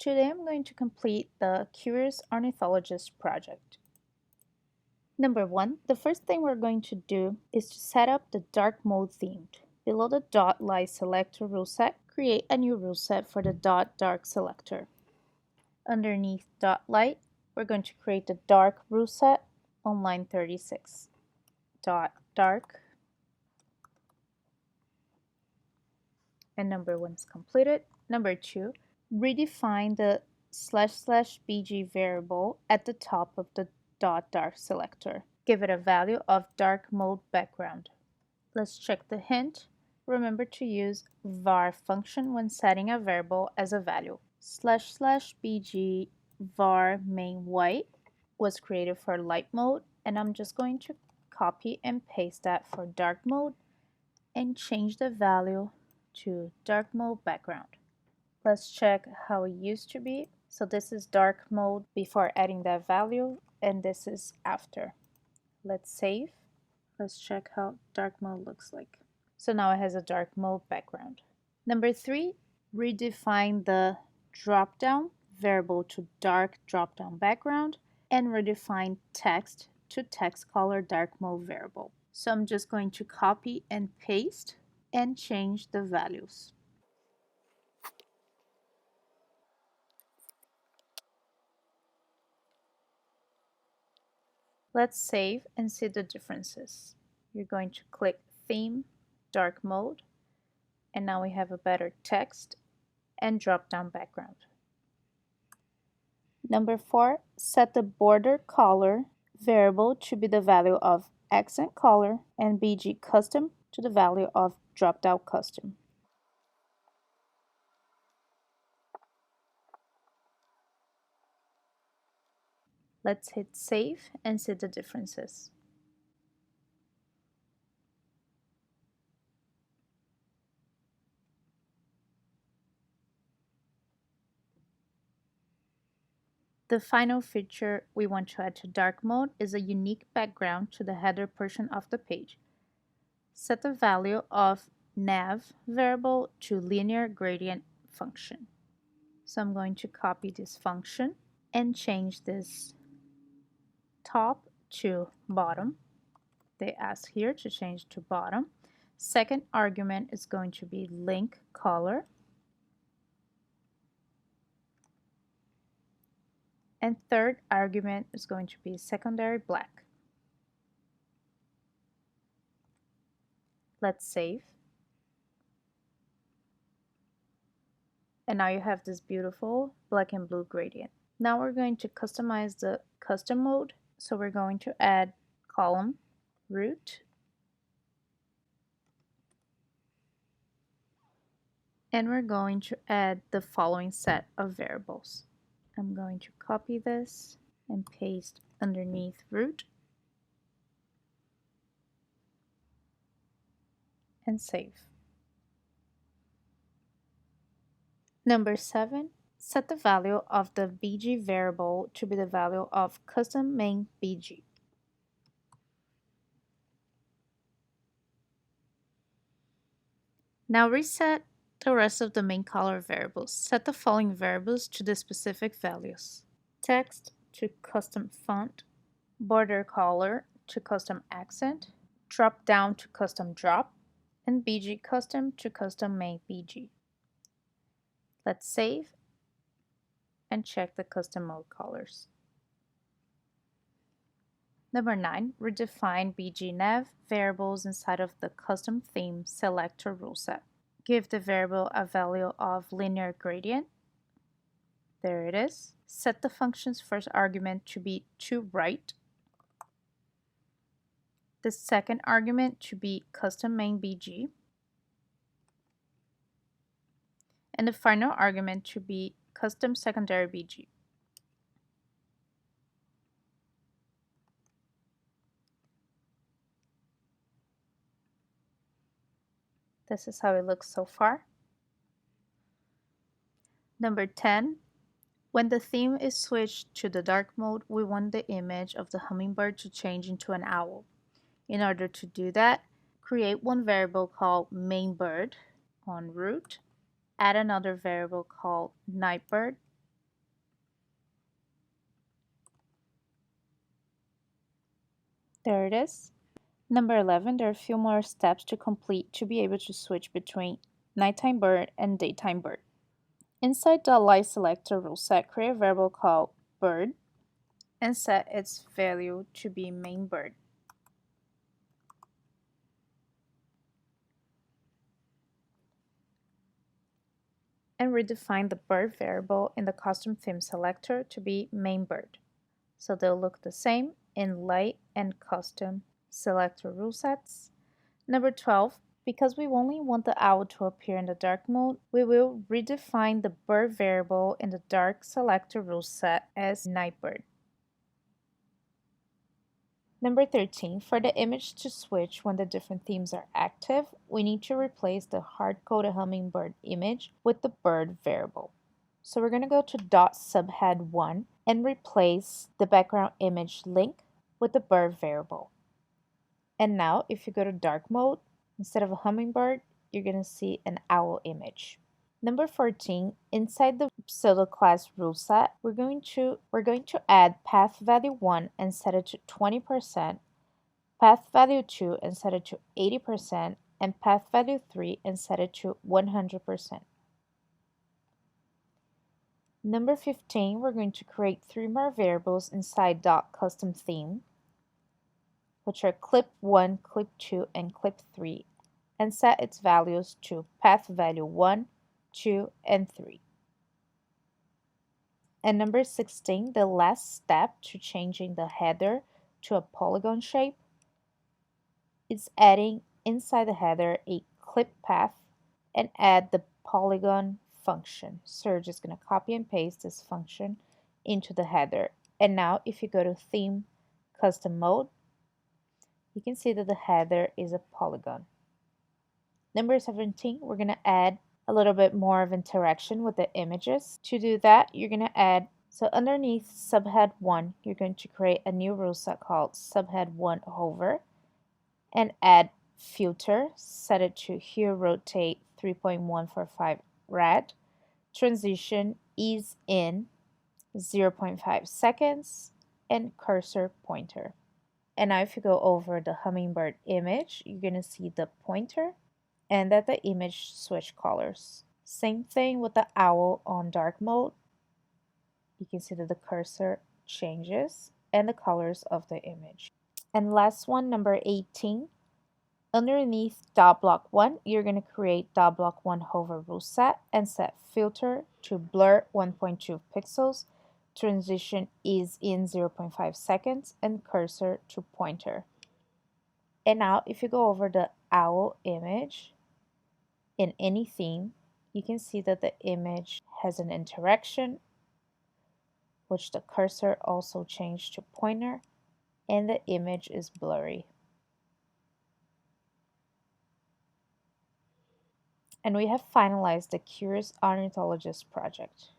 Today I'm going to complete the Curious Ornithologist project. Number 1, the first thing we're going to do is to set up the dark mode theme. Below the dot light selector rule set, create a new rule set for the dot dark selector. Underneath dot light, we're going to create the dark rule set on line 36. Dot dark. And number 1 is completed. Number 2, redefine the //bg variable at the top of the dot dark selector. Give it a value of dark mode background. Let's check the hint. Remember to use var function when setting a variable as a value. //bg var main white was created for light mode, and I'm just going to copy and paste that for dark mode and change the value to dark mode background. Let's check how it used to be. So this is dark mode before adding that value, and this is after. Let's save. Let's check how dark mode looks like. So now it has a dark mode background. Number 3, redefine the dropdown variable to dark dropdown background and redefine text to text color dark mode variable. So I'm just going to copy and paste and change the values. Let's save and see the differences. You're going to click Theme, Dark Mode, and now we have a better text and drop-down background. Number 4, set the border color variable to be the value of accent color and BG custom to the value of drop-down custom. Let's hit save and see the differences. The final feature we want to add to dark mode is a unique background to the header portion of the page. Set the value of nav variable to linear gradient function. So I'm going to copy this function and change this top to bottom. They ask here to change to bottom. Second argument is going to be link color. And third argument is going to be secondary black. Let's save. And now you have this beautiful black and blue gradient. Now we're going to customize the custom mode. So we're going to add column root, and we're going to add the following set of variables. I'm going to copy this and paste underneath root and save. Number 7, set the value of the BG variable to be the value of custom main BG. Now reset the rest of the main color variables. Set the following variables to the specific values. Text to custom font, border color to custom accent, drop down to custom drop, and BG custom to custom main BG. Let's save and check the custom mode colors. Number 9, redefine BG nav variables inside of the custom theme selector rule set. Give the variable a value of linear gradient. There it is. Set the function's first argument to be to right. The second argument to be custom main BG. And the final argument to be custom secondary BG. This is how it looks so far. Number 10, when the theme is switched to the dark mode, we want the image of the hummingbird to change into an owl. In order to do that, create one variable called mainBird on root, add another variable called nightbird, There it is. Number 11, there are a few more steps to complete to be able to switch between nighttime bird and daytime bird. Inside the light selector rule set, create a variable called bird and set its value to be main bird. And redefine the bird variable in the custom theme selector to be main bird. So they'll look the same in light and custom selector rule sets. Number 12, because we only want the owl to appear in the dark mode, we will redefine the bird variable in the dark selector rule set as nightbird. Number 13, for the image to switch when the different themes are active, we need to replace the hard-coded hummingbird image with the bird variable. So we're going to go to .subhead1 and replace the background image link with the bird variable. And now if you go to dark mode, instead of a hummingbird, you're going to see an owl image. Number 14, inside the pseudo class rule set, we're going to add path value 1 and set it to 20%, path value 2 and set it to 80%, and path value 3 and set it to 100%. Number 15, we're going to create 3 more variables inside .custom theme, which are clip 1, clip 2, and clip 3, and set its values to path value 1, 2, and 3. And number 16, the last step to changing the header to a polygon shape is adding inside the header a clip path and add the polygon function. So we're just going to copy and paste this function into the header. And now if you go to theme custom mode, you can see that the header is a polygon. Number 17, we're going to add a little bit more of interaction with the images. To do that, you're going to add, so underneath subhead 1, you're going to create a new rule set called subhead 1 hover and add filter, set it to hue rotate 3.145 rad, transition ease in 0.5 seconds, and cursor pointer. And now if you go over the hummingbird image, you're going to see the pointer and that the image switch colors. Same thing with the owl on dark mode. You can see that the cursor changes and the colors of the image. And last one, number 18. Underneath block 1, you're going to create block 1 hover rule set and set filter to blur 1.2 pixels, transition is in 0.5 seconds, and cursor to pointer. And now if you go over the owl image in any theme, you can see that the image has an interaction, which the cursor also changed to pointer, and the image is blurry. And we have finalized the Curious Ornithologist project.